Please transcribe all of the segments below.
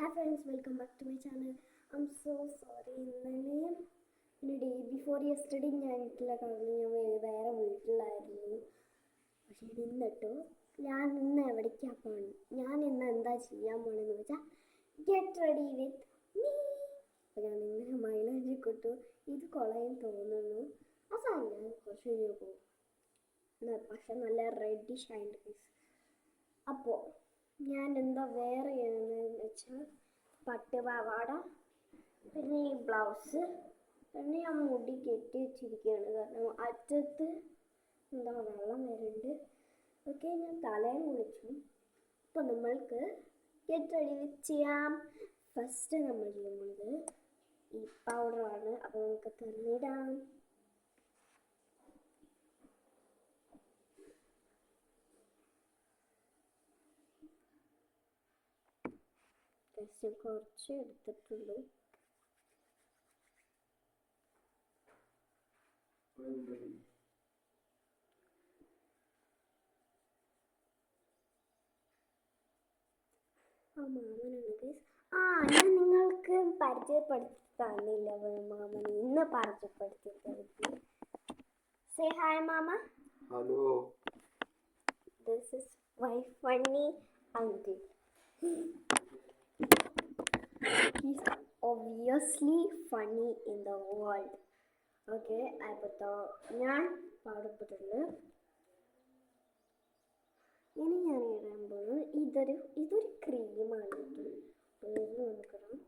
Hi friends, welcome back to my channel. I am so sorry. ഇന്നലെയും പിന്നെ day before yesterday ഞാൻ വീട്ടിലെ കളഞ്ഞു. ഞാൻ വേറെ വീട്ടിലായിരുന്നു. പക്ഷേ ഞാൻ ഇന്ന് എവിടേക്കാണ് പോകുന്നത്? ഞാൻ ഇന്ന് എന്താ ചെയ്യാൻ പോണെന്ന് വെച്ചാൽ ഗെറ്റ് റെഡി വിത്ത് മീ. അപ്പോൾ ഞാൻ ഇന്ന് മൈലാഞ്ചി കൊട്ടു. ഇത് കൊളയും തോന്നുന്നു. അവസാനം കുറച്ച് കഴിഞ്ഞ് പോകും. പക്ഷെ നല്ല റെഡിഷ് ആയിട്ട്. അപ്പോൾ ഞാൻ എന്താ വേറെ ചെയ്യുന്നതെന്ന് വെച്ചാൽ പട്ടുപാവാട, പിന്നെ ഈ ബ്ലൗസ്, പിന്നെ ഞാൻ മുടി കെട്ടി വെച്ചിരിക്കുകയാണ്. കാരണം അറ്റത്ത് എന്താ വെള്ളം വരുന്നുണ്ട്. ഓക്കെ, ഞാൻ തലയും കുളിച്ചു. അപ്പോൾ നമ്മൾക്ക് ഗെറ്റ് റെഡി വിത്ത് ചെയ്യാം. ഫസ്റ്റ് നമ്മൾ ചെയ്യുന്നത് ഈ പൗഡറാണ്. അപ്പോൾ നമുക്ക് തന്നിടാം. കുറച്ച് എടുത്തിട്ടുള്ളൂ. മാമനാണ്. ഞാൻ നിങ്ങൾക്ക് പരിചയപ്പെടുത്തി തന്നില്ല. മാമൻ ഇന്ന് പരിചയപ്പെടുത്തി തരുന്നു. Say hi mama. Hello. This is my funny uncle. He's obviously funny in the world. Okay, ഞാൻ പാടപ്പെട്ടിട്ടുണ്ട്. ഇനി ഞാൻ ഇടാൻ പോകുന്നത് ഇതൊരു ക്രീമാണ്. നോക്കണം.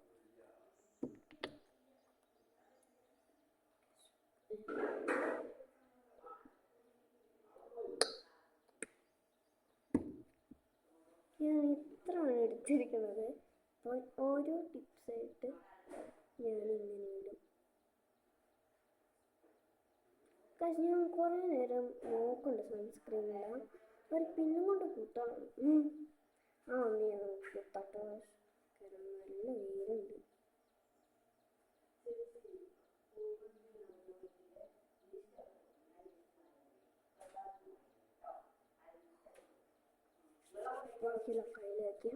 ഞാൻ ഇത്രയാണ് എടുത്തിരിക്കുന്നത്. അപ്പോൾ ഓരോ ടിപ്സായിട്ട് ഞാൻ ഇങ്ങനെ ഇടും. പക്ഷേ ഞാൻ കുറേ നേരം നോക്കുന്നുണ്ട് സൺസ്ക്രീൻ ഇടാൻ. ഒരു പിന്നും കൊണ്ട് കുത്തണം. ഞാൻ കുത്തട്ടോ. നല്ല വെയിലുണ്ട്. ബാക്കിയുള്ള കയ്യിലേക്ക്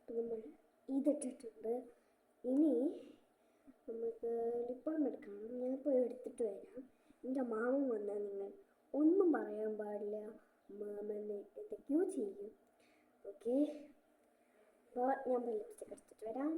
നമ്മൾ ഇതിട്ടിട്ടുണ്ട്. ഇനി നമുക്ക് ലിപ് ബാം എടുക്കണം. ഞാൻ പോയി എടുത്തിട്ട് വരാം. എൻ്റെ മാമൻ വന്നാൽ നിങ്ങൾ ഒന്നും പറയാൻ പാടില്ല. മാമനെ എന്തൊക്കെയോ ചെയ്യും. ഓക്കെ, അപ്പോൾ ഞാൻ പോയി ലിപ്സ്റ്റിക് എടുത്തിട്ട് വരാം.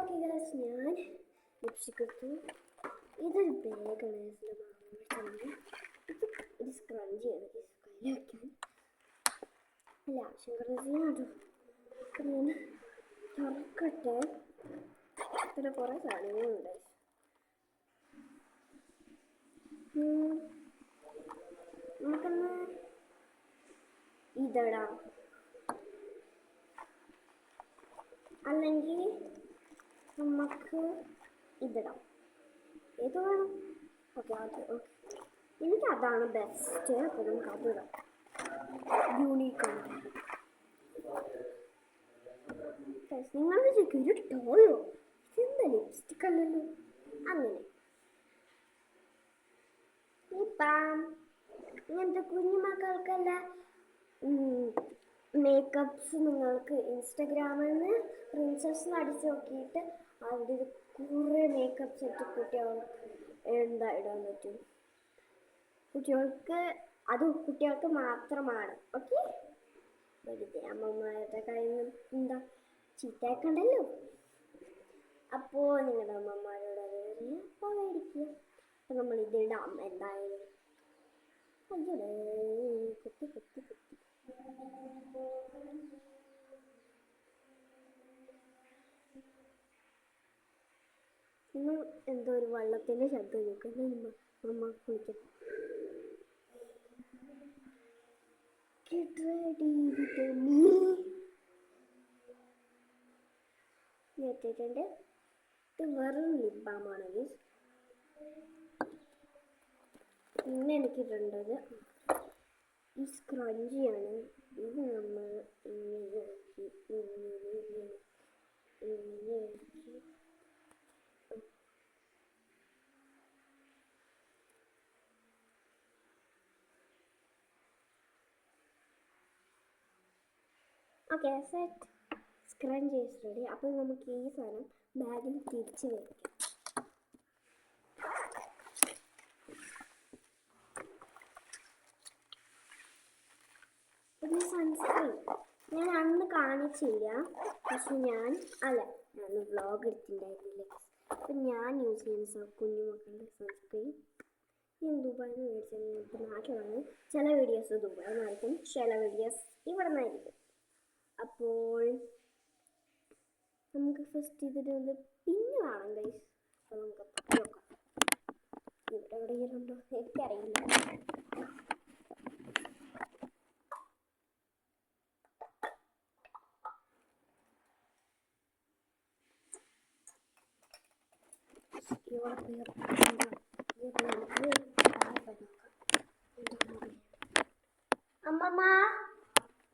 ഓക്കെ ഗൈസ്, ഞാൻ ലിപ്സ്റ്റിക് എടുത്തു. ഇതൊരു ബാഗാണ്. ഇത് സ്ക്രഞ്ചിയാണ്. കയ്യിൽ വയ്ക്കാൻ അല്ല ആവശ്യം ക്രഞ്ചിയാണ്. ഞാൻ തുറക്കട്ടെ. ഇത്ര കുറേ സാധനങ്ങളുണ്ട്. നമുക്കൊന്ന് ഇതിടാം, അല്ലെങ്കിൽ നമുക്ക് ഇതിടാം. ഏത് വേണം? ഓക്കെ, എനിക്ക് അതാണ് ബെസ്റ്റ്. അപ്പോൾ നമുക്ക് അതിടാം. യൂണീക്കാണ്. നിങ്ങൾ ചോദിക്കും, ഒരു ടോയോ ഇതെന്താ ലിപ്സ്റ്റിക് അല്ലല്ലോ. അങ്ങനെ ഇപ്പം ഇങ്ങനത്തെ കുഞ്ഞു മക്കൾക്കല്ല മേക്കപ്സ് നിങ്ങൾക്ക് ഇൻസ്റ്റഗ്രാമിൽ നിന്ന് പ്രിൻസസ് അടിച്ച് നോക്കിയിട്ട് അവിടെ കുറേ മേക്കപ്പ് സെറ്റ് കുട്ടികൾക്ക് എന്താ ഇടാൻ പറ്റും. കുട്ടികൾക്ക് മാത്രമാണ്. ഓക്കെ, വെറുതെ അമ്മമാരുടെ കയ്യിൽ നിന്ന് എന്താ ചീത്തയാക്കണ്ടല്ലോ. അപ്പോൾ നിങ്ങളുടെ അമ്മമാരോട് അത് അപ്പോൾ മേടിക്കുക. അപ്പോൾ നമ്മൾ ഇതിടാം എന്തായാലും. അയ്യോ കുത്തി കുത്തി കുത്തി. നിങ്ങൾ എന്തോ ഒരു വെള്ളത്തിൻ്റെ ശബ്ദം കേൾക്കുന്നു. അമ്മ കുളിക്കുന്നു. Get ready with me. ഇട്ടിട്ടുണ്ട്. ഇത് വെറും ലിപ് ബാമാണ് ഗൈസ്. പിന്നെ എനിക്കിട്ടുണ്ടത് ഈ സ്ക്രഞ്ചിയാണ്. ഇത് നമ്മൾ ഇങ്ങനെ okay set. Scrunch is ready. അപ്പോൾ നമുക്ക് ഈ സാധനം ബാഗിൽ തിരിച്ച് വയ്ക്കാം. പിന്നെ സൺസ്ക്രീൻ ഞാൻ അന്ന് കാണിച്ചില്ല, പക്ഷെ ഞാൻ വ്ളോഗ് എടുത്തിട്ടുണ്ടായിരുന്നില്ല. അപ്പം ഞാൻ യൂസ് ചെയ്യുന്ന കുഞ്ഞുമക്കളുടെ സൺസ്ക്രീൻ ഞാൻ ദുബായിൽ നിന്ന് മേടിച്ചത്. ഇപ്പോൾ നാട്ടിലാണ്. ചില വീഡിയോസ് ദുബായിൽ നിന്നായിരിക്കും, ചില വീഡിയോസ് ഇവിടെ നിന്നായിരിക്കും. അപ്പോൾ നമുക്ക് ഫസ്റ്റ് ഇതിനൊന്ന് പിന്നെ വേണം ഗൈസ്. അപ്പോൾ നമുക്ക് നോക്കാം. ഇവിടെ എവിടെയെങ്കിലും ഉണ്ടോ എനിക്കറിയില്ല. അമ്മമ്മ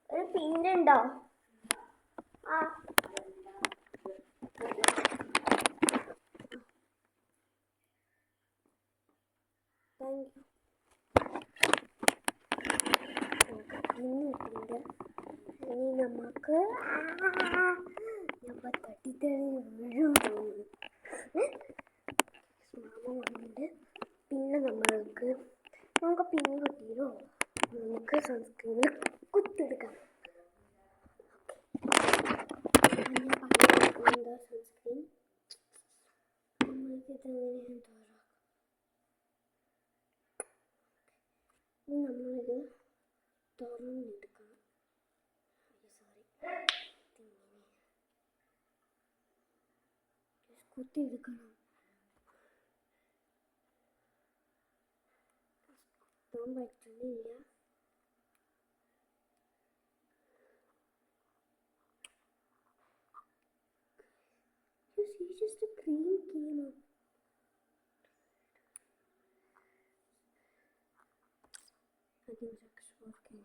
ഒരു പിന്നുണ്ടോ? ആ താങ്ക് യു. ഇനി നമുക്ക് തട്ടിത്തെറി വീഴും തോന്നുന്നു. വന്നിട്ട് പിന്നെ നമുക്ക് പിന്നെ കിട്ടിയല്ലോ. നമുക്ക് സൺസ്ക്രീനിൽ കുത്തെടുക്കാം. എന്താ സൺസ്ക്രീൻ നമ്മൾക്ക് ഇതെങ്ങനെ നമ്മളിത് തുറന്നെടുക്കണം. കുത്തിയെടുക്കണം. പറ്റുന്നില്ല. Just a cream came up. I think it's working.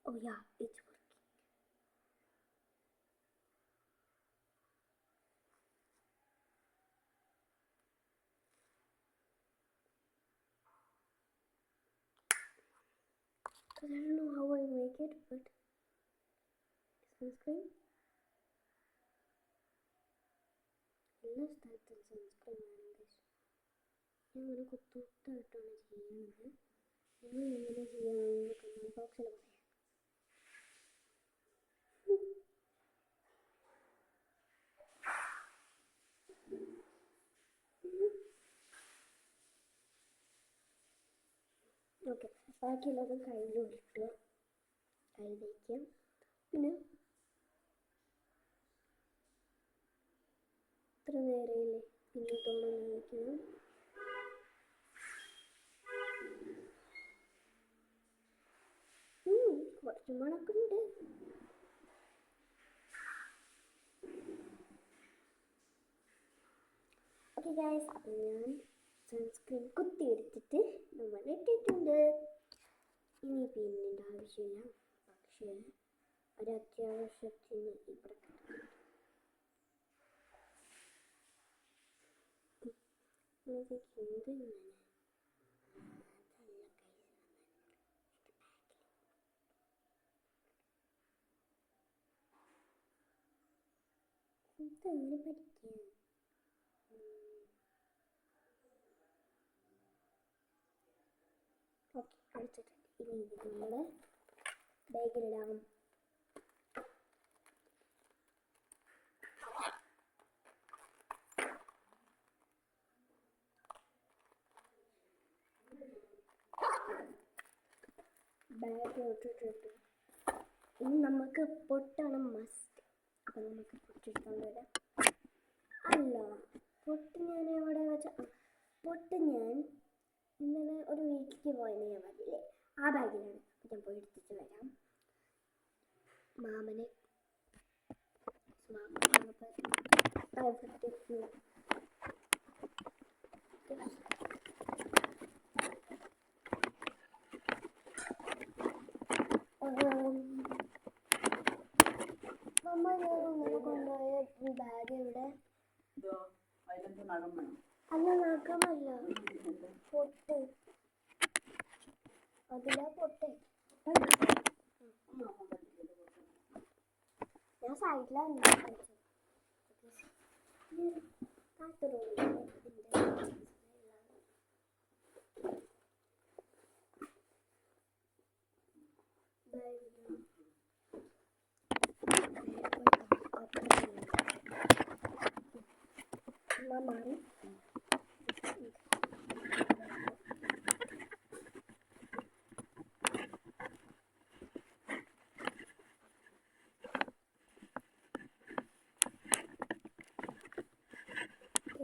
Oh yeah, it's working. I don't know how I make it, but sunscreen. എല്ലാ സ്ഥലത്തും സൺസ്ക്രീൻ വേണം ഗൈസ്. ഞാൻ ഒരു കുത്തൊട്ടായിട്ടാണ് ചെയ്യുന്നത്. നിങ്ങൾ എങ്ങനെ ചെയ്യാമെന്ന് കമൻറ്റ് ബോക്സിൽ പറയാം. ഓക്കെ, ബാക്കിയുള്ളത് കയ്യിലിട്ട് കൈ തേക്കാം. പിന്നെ ഇത്ര നേരമില്ലേ, പിന്നെ തോന്നുന്നു വയ്ക്കണം. കുറച്ച് മണക്കുണ്ട്. ഓക്കെ ഗൈസ്, അപ്പം ഞാൻ സൺസ്ക്രീൻ കുത്തിയെടുത്തിട്ട് നമ്മൾ ഇട്ടിട്ടുണ്ട്. ഇനി പിന്നിൻ്റെ ആവശ്യമില്ല, പക്ഷേ ഒരത്യാവശ്യത്തിന് ഇവിടെ ഇതെങ്ങനെ പഠിക്കാം? ഓക്കെ, അടിച്ചിട്ടുണ്ട്. ഇനി ഇത് നമ്മൾ ബാഗിലിടാം. ബാഗ് ഇട്ടിട്ടുണ്ട്. ഇനി നമുക്ക് പൊട്ടാണ് മസ്റ്റ്. അപ്പം നമുക്ക് പൊട്ടെടുത്തോണ്ട് വരാം. അല്ല, പൊട്ട് ഞാൻ എവിടെ വെച്ച, പൊട്ട് ഞാൻ ഇന്നലെ ഒരു വീട്ടിലേക്ക് പോയെന്ന് ഞാൻ പറഞ്ഞില്ലേ, ആ ബാഗിലാണ്. അപ്പം ഞാൻ പോയി എടുത്തിട്ട് വരാം. മാമനെ നമ്മൾ ഇന്നലെ കൊണ്ടുപോയ ബാഗ് ഇവിടെ. അല്ല, നഖമല്ല, പൊട്ട്. അതിലാ പൊട്ട്. ഞാൻ സൈഡിലാണ് മാറി.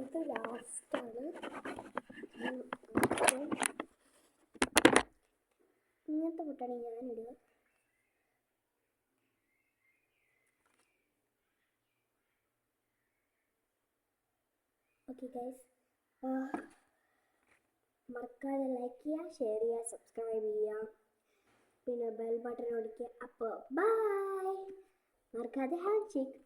ഇത് ലാസ്റ്റാണ്. ഇങ്ങനത്തെ പൊട്ടാണ് ഞാനിടുക. ഓക്കെ ഗൈസ്, മറക്കാതെ ലൈക്ക് ചെയ്യുക, ഷെയർ ചെയ്യുക, സബ്സ്ക്രൈബ് ചെയ്യുക, പിന്നെ ബെൽ ബട്ടൺ ഓടിക്കുക. അപ്പോൾ ബൈ. മറക്കാതെ ഹാൻഡ് ഷേക്ക്.